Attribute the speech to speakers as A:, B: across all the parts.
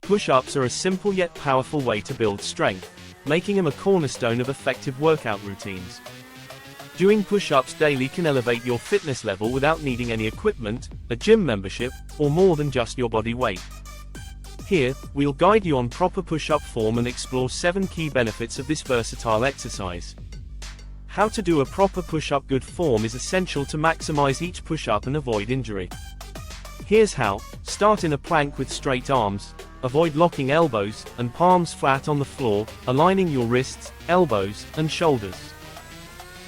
A: Push-ups are a simple yet powerful way to build strength, making them a cornerstone of effective workout routines. Doing push-ups daily can elevate your fitness level without needing any equipment, a gym membership, or more than just your body weight. Here, we'll guide you on proper push-up form and explore 7 key benefits of this versatile exercise. How to do a proper push-up. Good form is essential to maximize each push-up and avoid injury. Here's how. Start in a plank with straight arms. Avoid locking elbows and palms flat on the floor, aligning your wrists, elbows, and shoulders.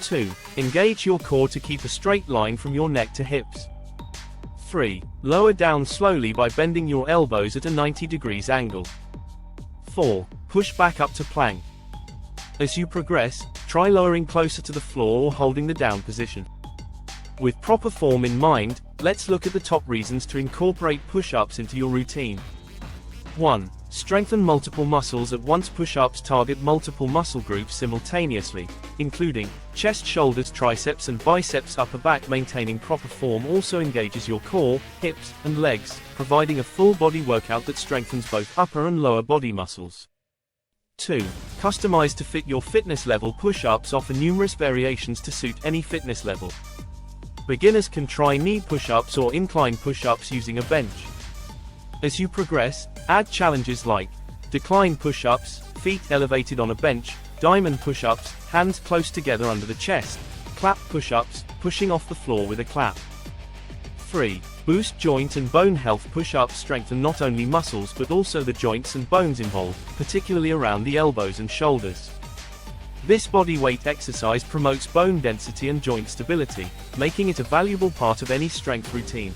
A: 2. Engage your core to keep a straight line from your neck to hips. 3. Lower down slowly by bending your elbows at a 90 degrees angle. 4. Push back up to plank. As you progress, try lowering closer to the floor or holding the down position. With proper form in mind, let's look at the top reasons to incorporate push-ups into your routine. 1. Strengthen multiple muscles at once. Push-ups target multiple muscle groups simultaneously, including chest, shoulders, triceps, and biceps. Upper back. Maintaining proper form also engages your core, hips, and legs, providing a full body workout that strengthens both upper and lower body muscles. 2. Customized to fit your fitness level. Push-ups offer numerous variations to suit any fitness level. Beginners can try knee push-ups or incline push-ups using a bench. As you progress, add challenges like decline push-ups, feet elevated on a bench, diamond push-ups, hands close together under the chest, clap push-ups, pushing off the floor with a clap. 3. Boost joint and bone health. Push-ups strengthen not only muscles but also the joints and bones involved, particularly around the elbows and shoulders. This body weight exercise promotes bone density and joint stability, making it a valuable part of any strength routine.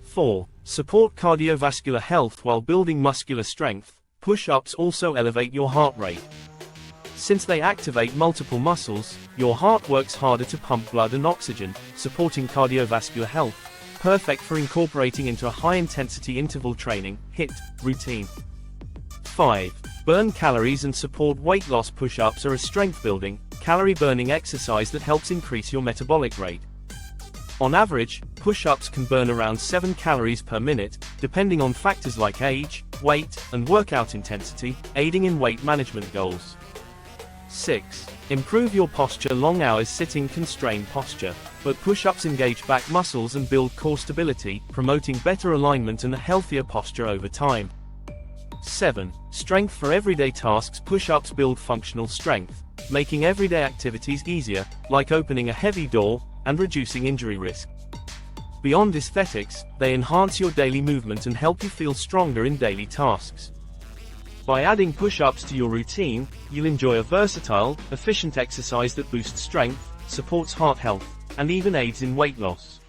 A: 4. Support cardiovascular health. While building muscular strength, push-ups also elevate your heart rate. Since they activate multiple muscles, your heart works harder to pump blood and oxygen, supporting cardiovascular health, perfect for incorporating into a high-intensity interval training (HIIT) routine. 5. Burn calories and support weight loss. Push-ups are a strength-building, calorie-burning exercise that helps increase your metabolic rate. On average, push-ups can burn around 7 calories per minute, depending on factors like age, weight, and workout intensity, aiding in weight management goals. 6. Improve your posture. Long hours sitting can strain posture, but push-ups engage back muscles and build core stability, promoting better alignment and a healthier posture over time. 7. Strength for everyday tasks. Push-ups build functional strength, making everyday activities easier, like opening a heavy door, and reducing injury risk. Beyond aesthetics, they enhance your daily movement and help you feel stronger in daily tasks. By adding push-ups to your routine, you'll enjoy a versatile, efficient exercise that boosts strength, supports heart health, and even aids in weight loss.